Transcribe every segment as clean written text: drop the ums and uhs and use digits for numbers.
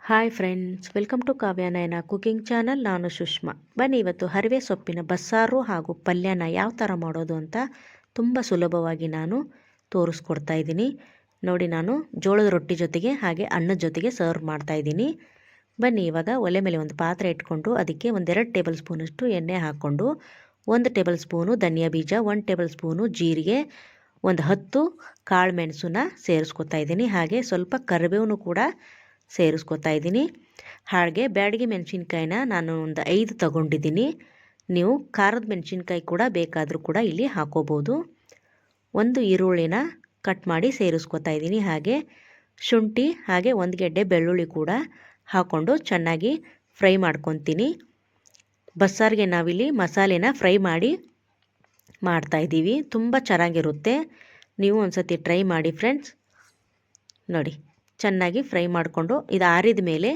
Hi friends, welcome to Kavya Nayana cooking channel. ನಾನು ಸುಷ್ಮಾ. ಬನ್ನಿ ಇವತ್ತು ಹರಿವೆ ಸೊಪ್ಪಿನ ಬಸ್ಸಾರು ಹಾಗೂ ಪಲ್ಯನ ಯಾವ ಥರ ಮಾಡೋದು ಅಂತ ತುಂಬ ಸುಲಭವಾಗಿ ನಾನು ತೋರಿಸ್ಕೊಡ್ತಾ ಇದ್ದೀನಿ. ನೋಡಿ, ನಾನು ಜೋಳದ ರೊಟ್ಟಿ ಜೊತೆಗೆ ಹಾಗೆ ಅನ್ನದ ಜೊತೆಗೆ ಸರ್ವ್ ಮಾಡ್ತಾಯಿದ್ದೀನಿ. ಬನ್ನಿ ಇವಾಗ ಒಲೆ ಮೇಲೆ ಒಂದು ಪಾತ್ರೆ ಇಟ್ಕೊಂಡು ಅದಕ್ಕೆ 1-2 ಟೇಬಲ್ ಸ್ಪೂನಷ್ಟು ಎಣ್ಣೆ ಹಾಕ್ಕೊಂಡು 1 ಟೇಬಲ್ ಸ್ಪೂನು ಧನಿಯಾ ಬೀಜ, 1 ಟೇಬಲ್ ಸ್ಪೂನು ಜೀರಿಗೆ, ಒಂದು 10 ಕಾಳು ಮೆಣಸನ್ನ ಸೇರಿಸ್ಕೊತಾ ಇದ್ದೀನಿ. ಹಾಗೆ ಸ್ವಲ್ಪ ಕರಿಬೇವನ್ನು ಕೂಡ ಸೇರಿಸ್ಕೊತಾ ಇದ್ದೀನಿ. ಹಾಗೆ ಬ್ಯಾಡಗಿ ಮೆಣಸಿನ್ಕಾಯಿನ ನಾನು ಒಂದು 5 ತಗೊಂಡಿದ್ದೀನಿ. ನೀವು ಖಾರದ ಮೆಣಸಿನ್ಕಾಯಿ ಕೂಡ ಬೇಕಾದರೂ ಕೂಡ ಇಲ್ಲಿ ಹಾಕೋಬೋದು. ಒಂದು ಈರುಳ್ಳಿನ ಕಟ್ ಮಾಡಿ ಸೇರಿಸ್ಕೊತಾ ಇದ್ದೀನಿ. ಹಾಗೆ ಶುಂಠಿ ಹಾಗೆ 1 ಗೆಡ್ಡೆ ಬೆಳ್ಳುಳ್ಳಿ ಕೂಡ ಹಾಕ್ಕೊಂಡು ಚೆನ್ನಾಗಿ ಫ್ರೈ ಮಾಡ್ಕೊತೀನಿ. ಬಸ್ಸಾರಿಗೆ ನಾವಿಲ್ಲಿ ಮಸಾಲೆನ ಫ್ರೈ ಮಾಡಿ ಮಾಡ್ತಾಯಿದ್ದೀವಿ. ತುಂಬ ಚೆನ್ನಾಗಿರುತ್ತೆ. ನೀವು ಒಂದು ಸತಿ ಟ್ರೈ ಮಾಡಿ ಫ್ರೆಂಡ್ಸ್. ನೋಡಿ, ಚೆನ್ನಾಗಿ ಫ್ರೈ ಮಾಡಿಕೊಂಡು ಇದು ಆರಿದ ಮೇಲೆ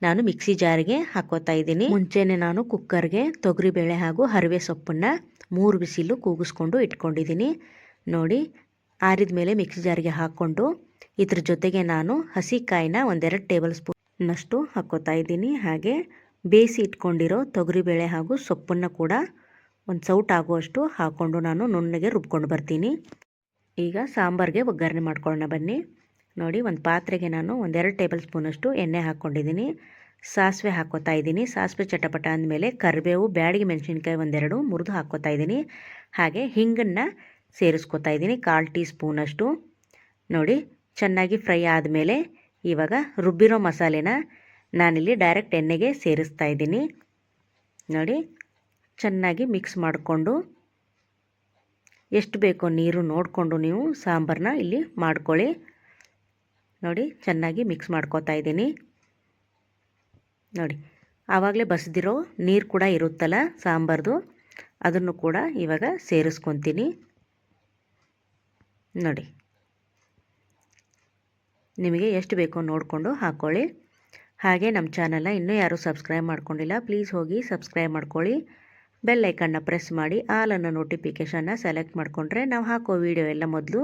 ನಾನು ಮಿಕ್ಸಿ ಜಾರಿಗೆ ಹಾಕೋತಾ ಇದ್ದೀನಿ. ಮುಂಚೆನೇ ನಾನು ಕುಕ್ಕರ್ಗೆ ತೊಗರಿಬೇಳೆ ಹಾಗೂ ಹರಿವೆ ಸೊಪ್ಪನ್ನು 3 ಬಿಸಿಲು ಕೂಗಿಸ್ಕೊಂಡು ಇಟ್ಕೊಂಡಿದ್ದೀನಿ. ನೋಡಿ, ಆರಿದ ಮೇಲೆ ಮಿಕ್ಸಿ ಜಾರಿಗೆ ಹಾಕ್ಕೊಂಡು ಇದ್ರ ಜೊತೆಗೆ ನಾನು ಹಸಿಕಾಯಿನ 1-2 ಟೇಬಲ್ ಸ್ಪೂನ್ನಷ್ಟು ಹಾಕೋತಾ ಇದ್ದೀನಿ. ಹಾಗೆ ಬೇಯಿಸಿ ಇಟ್ಕೊಂಡಿರೋ ತೊಗರಿಬೇಳೆ ಹಾಗೂ ಸೊಪ್ಪನ್ನು ಕೂಡ ಒಂದು ಸೌಟ್ ಆಗುವಷ್ಟು ಹಾಕ್ಕೊಂಡು ನಾನು ನುಣ್ಣಗೆ ರುಬ್ಕೊಂಡು ಬರ್ತೀನಿ. ಈಗ ಸಾಂಬಾರಿಗೆ ಒಗ್ಗರಣೆ ಮಾಡ್ಕೊಳ್ಳೋಣ ಬನ್ನಿ. ನೋಡಿ, ಒಂದು ಪಾತ್ರೆಗೆ ನಾನು 1-2 ಟೇಬಲ್ ಸ್ಪೂನಷ್ಟು ಎಣ್ಣೆ ಹಾಕ್ಕೊಂಡಿದ್ದೀನಿ. ಸಾಸಿವೆ ಹಾಕ್ಕೋತಾ ಇದ್ದೀನಿ. ಸಾಸಿವೆ ಚಟಪಟ ಅಂದಮೇಲೆ ಕರಿಬೇವು, ಬ್ಯಾಡಗಿ ಮೆಣಸಿನ್ಕಾಯಿ 1-2 ಮುರಿದು ಹಾಕ್ಕೋತಾ ಇದ್ದೀನಿ. ಹಾಗೆ ಹಿಂಗನ್ನು ಸೇರಿಸ್ಕೊತಾ ಇದ್ದೀನಿ 1/4 ಟೀ ಸ್ಪೂನಷ್ಟು. ನೋಡಿ, ಚೆನ್ನಾಗಿ ಫ್ರೈ ಆದಮೇಲೆ ಇವಾಗ ರುಬ್ಬಿರೋ ಮಸಾಲೆನ ನಾನಿಲ್ಲಿ ಡೈರೆಕ್ಟ್ ಎಣ್ಣೆಗೆ ಸೇರಿಸ್ತಾ ಇದ್ದೀನಿ. ನೋಡಿ, ಚೆನ್ನಾಗಿ ಮಿಕ್ಸ್ ಮಾಡಿಕೊಂಡು ಎಷ್ಟು ಬೇಕೋ ನೀರು ನೋಡಿಕೊಂಡು ನೀವು ಸಾಂಬಾರನ್ನ ಇಲ್ಲಿ ಮಾಡ್ಕೊಳ್ಳಿ. ನೋಡಿ, ಚೆನ್ನಾಗಿ ಮಿಕ್ಸ್ ಮಾಡ್ಕೋತಾ ಇದ್ದೀನಿ. ನೋಡಿ, ಆವಾಗಲೇ ಬಸಿದಿರೋ ನೀರು ಕೂಡ ಇರುತ್ತಲ್ಲ ಸಾಂಬಾರ್ದು, ಅದನ್ನು ಕೂಡ ಇವಾಗ ಸೇರಿಸ್ಕೊತೀನಿ. ನೋಡಿ, ನಿಮಗೆ ಎಷ್ಟು ಬೇಕೋ ನೋಡಿಕೊಂಡು ಹಾಕ್ಕೊಳ್ಳಿ. ಹಾಗೆ ನಮ್ಮ ಚಾನಲ್ನ ಇನ್ನೂ ಯಾರೂ ಸಬ್ಸ್ಕ್ರೈಬ್ ಮಾಡ್ಕೊಂಡಿಲ್ಲ, ಪ್ಲೀಸ್ ಹೋಗಿ ಸಬ್ಸ್ಕ್ರೈಬ್ ಮಾಡ್ಕೊಳ್ಳಿ. ಬೆಲ್ ಐಕನ್ನ ಪ್ರೆಸ್ ಮಾಡಿ ಆಲ್ ಅನ್ನೋ ನೋಟಿಫಿಕೇಷನ್ನ ಸೆಲೆಕ್ಟ್ ಮಾಡಿಕೊಂಡ್ರೆ ನಾವು ಹಾಕೋ ವಿಡಿಯೋ ಎಲ್ಲ ಮೊದಲು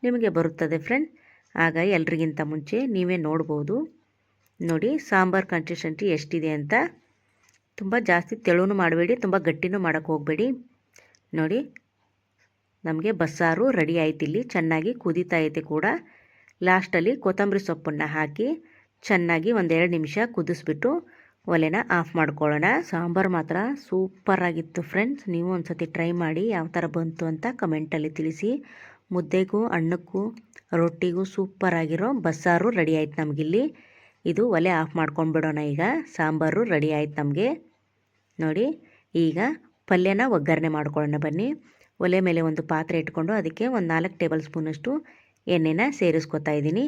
ನಿಮಗೆ ಬರುತ್ತದೆ ಫ್ರೆಂಡ್. ಆಗ ಎಲ್ರಿಗಿಂತ ಮುಂಚೆ ನೀವೇ ನೋಡ್ಬೋದು. ನೋಡಿ, ಸಾಂಬಾರು ಕನ್ಸಿಸ್ಟೆನ್ಸಿ ಎಷ್ಟಿದೆ ಅಂತ. ತುಂಬ ಜಾಸ್ತಿ ತೆಳುನೂ ಮಾಡಬೇಡಿ, ತುಂಬ ಗಟ್ಟಿನೂ ಮಾಡೋಕ್ಕೆ ಹೋಗಬೇಡಿ. ನೋಡಿ, ನಮಗೆ ಬಸ್ಸಾರು ರೆಡಿ ಆಯ್ತು. ಇಲ್ಲಿ ಚೆನ್ನಾಗಿ ಕುದೀತಾ ಐತೆ ಕೂಡ. ಲಾಸ್ಟಲ್ಲಿ ಕೊತ್ತಂಬರಿ ಸೊಪ್ಪನ್ನು ಹಾಕಿ ಚೆನ್ನಾಗಿ 1-2 ನಿಮಿಷ ಕುದಿಸ್ಬಿಟ್ಟು ಒಲೆನ ಆಫ್ ಮಾಡ್ಕೊಳ್ಳೋಣ. ಸಾಂಬಾರು ಮಾತ್ರ ಸೂಪರಾಗಿತ್ತು ಫ್ರೆಂಡ್ಸ್. ನೀವು ಒಂದು ಸತಿ ಟ್ರೈ ಮಾಡಿ ಯಾವ ಥರ ಬಂತು ಅಂತ ಕಮೆಂಟಲ್ಲಿ ತಿಳಿಸಿ. ಮುದ್ದೆಗೂ ಅನ್ನಕ್ಕೂ ರೊಟ್ಟಿಗೂ ಸೂಪರಾಗಿರೋ ಬಸ್ಸಾರು ರೆಡಿ ಆಯ್ತು ನಮಗಿಲ್ಲಿ. ಇದು ಒಲೆ ಆಫ್ ಮಾಡ್ಕೊಂಡ್ಬಿಡೋಣ. ಈಗ ಸಾಂಬಾರು ರೆಡಿ ಆಯ್ತು ನಮಗೆ. ನೋಡಿ, ಈಗ ಪಲ್ಯನ ಒಗ್ಗರಣೆ ಮಾಡ್ಕೊಳ್ಳೋಣ ಬನ್ನಿ. ಒಲೆ ಮೇಲೆ ಒಂದು ಪಾತ್ರೆ ಇಟ್ಕೊಂಡು ಅದಕ್ಕೆ 4 ಟೇಬಲ್ ಸ್ಪೂನಷ್ಟು ಎಣ್ಣೆನ ಸೇರಿಸ್ಕೊತಾ ಇದ್ದೀನಿ.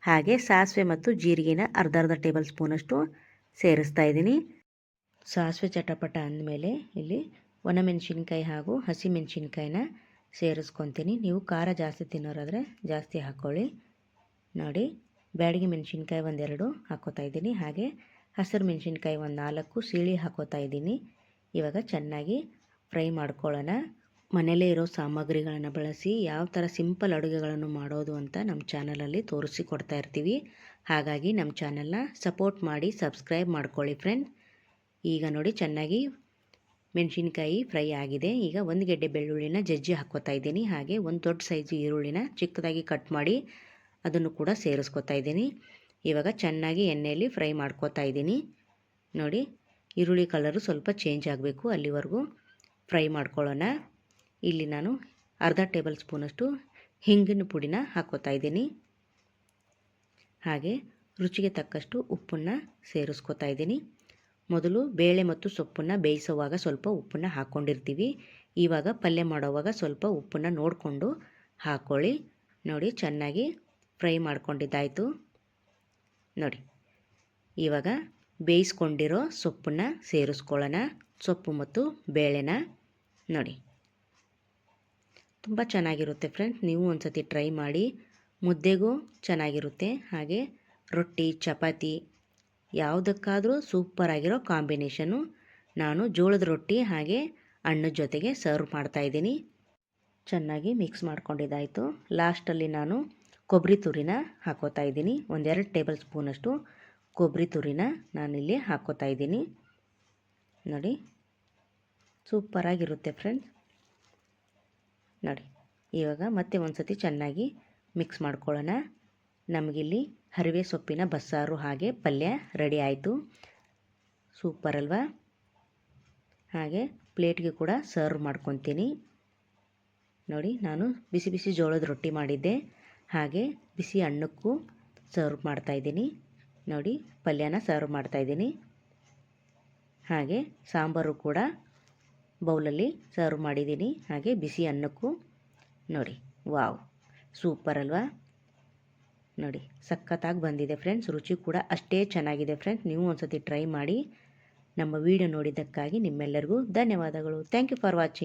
ಹಾಗೆ ಸಾಸಿವೆ ಮತ್ತು ಜೀರಿಗೆನ ಅರ್ಧ ಟೇಬಲ್ ಸ್ಪೂನಷ್ಟು ಸೇರಿಸ್ತಾ ಇದ್ದೀನಿ. ಸಾಸಿವೆ ಚಟಪಟ ಅಂದಮೇಲೆ ಇಲ್ಲಿ ಒಣಮೆಣಸಿನ್ಕಾಯಿ ಹಾಗೂ ಹಸಿಮೆಣಸಿನ್ಕಾಯಿನ ಸೇರಿಸ್ಕೊತೀನಿ. ನೀವು ಖಾರ ಜಾಸ್ತಿ ತಿನ್ನೋರಾದರೆ ಜಾಸ್ತಿ ಹಾಕ್ಕೊಳ್ಳಿ. ನೋಡಿ, ಬ್ಯಾಡಗಿ ಮೆಣಸಿನ್ಕಾಯಿ 1-2 ಹಾಕ್ಕೋತಾ ಇದ್ದೀನಿ. ಹಾಗೆ ಹಸಿರು ಮೆಣಸಿನ್ಕಾಯಿ 4 ಸೀಳಿ ಹಾಕ್ಕೋತಾ ಇದ್ದೀನಿ. ಇವಾಗ ಚೆನ್ನಾಗಿ ಫ್ರೈ ಮಾಡ್ಕೊಳ್ಳೋಣ. ಮನೆಯಲ್ಲೇ ಇರೋ ಸಾಮಗ್ರಿಗಳನ್ನು ಬಳಸಿ ಯಾವ ಥರ ಸಿಂಪಲ್ ಅಡುಗೆಗಳನ್ನು ಮಾಡೋದು ಅಂತ ನಮ್ಮ ಚಾನಲಲ್ಲಿ ತೋರಿಸಿಕೊಡ್ತಾ ಇರ್ತೀವಿ. ಹಾಗಾಗಿ ನಮ್ಮ ಚಾನಲ್ನ ಸಪೋರ್ಟ್ ಮಾಡಿ ಸಬ್ಸ್ಕ್ರೈಬ್ ಮಾಡ್ಕೊಳ್ಳಿ ಫ್ರೆಂಡ್. ಈಗ ನೋಡಿ, ಚೆನ್ನಾಗಿ ಮೆಣಸಿನ್ಕಾಯಿ ಫ್ರೈ ಆಗಿದೆ. ಈಗ 1 ಗೆಡ್ಡೆ ಬೆಳ್ಳುಳ್ಳಿನ ಜಜ್ಜಿ ಹಾಕ್ಕೋತಾ ಇದ್ದೀನಿ. ಹಾಗೆ ಒಂದು ದೊಡ್ಡ ಸೈಜು ಈರುಳ್ಳಿನ ಚಿಕ್ಕದಾಗಿ ಕಟ್ ಮಾಡಿ ಅದನ್ನು ಕೂಡ ಸೇರಿಸ್ಕೊತಾ ಇದ್ದೀನಿ. ಇವಾಗ ಚೆನ್ನಾಗಿ ಎಣ್ಣೆಯಲ್ಲಿ ಫ್ರೈ ಮಾಡ್ಕೋತಾ ಇದ್ದೀನಿ. ನೋಡಿ, ಈರುಳ್ಳಿ ಕಲರು ಸ್ವಲ್ಪ ಚೇಂಜ್ ಆಗಬೇಕು, ಅಲ್ಲಿವರೆಗೂ ಫ್ರೈ ಮಾಡ್ಕೊಳ್ಳೋಣ. ಇಲ್ಲಿ ನಾನು ಅರ್ಧ ಟೇಬಲ್ ಸ್ಪೂನಷ್ಟು ಹಿಂಗಿನ ಪುಡಿನ ಹಾಕ್ಕೋತಾ ಇದ್ದೀನಿ. ಹಾಗೆ ರುಚಿಗೆ ತಕ್ಕಷ್ಟು ಉಪ್ಪನ್ನು ಸೇರಿಸ್ಕೊತಾ ಇದ್ದೀನಿ. ಮೊದಲು ಬೇಳೆ ಮತ್ತು ಸೊಪ್ಪನ್ನು ಬೇಯಿಸುವಾಗ ಸ್ವಲ್ಪ ಉಪ್ಪನ್ನು ಹಾಕ್ಕೊಂಡಿರ್ತೀವಿ. ಇವಾಗ ಪಲ್ಯ ಮಾಡೋವಾಗ ಸ್ವಲ್ಪ ಉಪ್ಪನ್ನು ನೋಡಿಕೊಂಡು ಹಾಕ್ಕೊಳ್ಳಿ. ನೋಡಿ, ಚೆನ್ನಾಗಿ ಫ್ರೈ ಮಾಡ್ಕೊಂಡಿದ್ದಾಯಿತು. ನೋಡಿ, ಇವಾಗ ಬೇಯಿಸ್ಕೊಂಡಿರೋ ಸೊಪ್ಪನ್ನು ಸೇರಿಸ್ಕೊಳ್ಳೋಣ. ಸೊಪ್ಪು ಮತ್ತು ಬೇಳೆನ ನೋಡಿ, ತುಂಬ ಚೆನ್ನಾಗಿರುತ್ತೆ ಫ್ರೆಂಡ್ಸ್. ನೀವು ಒಂದು ಸತಿ ಟ್ರೈ ಮಾಡಿ. ಮುದ್ದೆಗೂ ಚೆನ್ನಾಗಿರುತ್ತೆ, ಹಾಗೆ ರೊಟ್ಟಿ ಚಪಾತಿ ಯಾವುದಕ್ಕಾದರೂ ಸೂಪರಾಗಿರೋ ಕಾಂಬಿನೇಷನು. ನಾನು ಜೋಳದ ರೊಟ್ಟಿ ಹಾಗೆ ಅನ್ನದ ಜೊತೆಗೆ ಸರ್ವ್ ಮಾಡ್ತಾಯಿದ್ದೀನಿ. ಚೆನ್ನಾಗಿ ಮಿಕ್ಸ್ ಮಾಡ್ಕೊಂಡಿದ್ದಾಯಿತು. ಲಾಸ್ಟಲ್ಲಿ ನಾನು ಕೊಬ್ಬರಿ ತುರಿನ ಹಾಕೋತಾ ಇದ್ದೀನಿ. 1-2 ಟೇಬಲ್ ಸ್ಪೂನಷ್ಟು ಕೊಬ್ಬರಿ ತುರಿನ ನಾನಿಲ್ಲಿ ಹಾಕ್ಕೋತಾ ಇದ್ದೀನಿ. ನೋಡಿ, ಸೂಪರಾಗಿರುತ್ತೆ ಫ್ರೆಂಡ್ಸ್. ನೋಡಿ, ಇವಾಗ ಮತ್ತೆ ಒಂದು ಸತಿ ಚೆನ್ನಾಗಿ ಮಿಕ್ಸ್ ಮಾಡ್ಕೊಳ್ಳೋಣ. ನಮಗಿಲ್ಲಿ ಹರಿವೆ ಸೊಪ್ಪಿನ ಬಸ್ಸಾರು ಹಾಗೆ ಪಲ್ಯ ರೆಡಿ ಆಯಿತು. ಸೂಪರ್ ಅಲ್ವಾ? ಹಾಗೆ ಪ್ಲೇಟ್ಗೆ ಕೂಡ ಸರ್ವ್ ಮಾಡ್ಕೊತೀನಿ. ನೋಡಿ, ನಾನು ಬಿಸಿ ಬಿಸಿ ಜೋಳದ ರೊಟ್ಟಿ ಮಾಡಿದ್ದೆ, ಹಾಗೆ ಬಿಸಿ ಅನ್ನಕ್ಕೂ ಸರ್ವ್ ಮಾಡ್ತಾಯಿದ್ದೀನಿ. ನೋಡಿ, ಪಲ್ಯನ ಸರ್ವ್ ಮಾಡ್ತಾಯಿದ್ದೀನಿ. ಹಾಗೆ ಸಾಂಬಾರು ಕೂಡ ಬೌಲಲ್ಲಿ ಸರ್ವ್ ಮಾಡಿದ್ದೀನಿ, ಹಾಗೆ ಬಿಸಿ ಅನ್ನಕ್ಕೂ. ನೋಡಿ, ವಾವ್, ಸೂಪರ್ ಅಲ್ವಾ? ನೋಡಿ, ಸಖತ್ತಾಗಿ ಬಂದಿದೆ ಫ್ರೆಂಡ್ಸ್. ರುಚಿ ಕೂಡ ಅಷ್ಟೇ ಚೆನ್ನಾಗಿದೆ ಫ್ರೆಂಡ್ಸ್. ನೀವು ಒಂದು ಸತಿ ಟ್ರೈ ಮಾಡಿ. ನಮ್ಮ ವಿಡಿಯೋ ನೋಡಿದ್ದಕ್ಕಾಗಿ ನಿಮ್ಮೆಲ್ಲರಿಗೂ ಧನ್ಯವಾದಗಳು. Thank you for watching.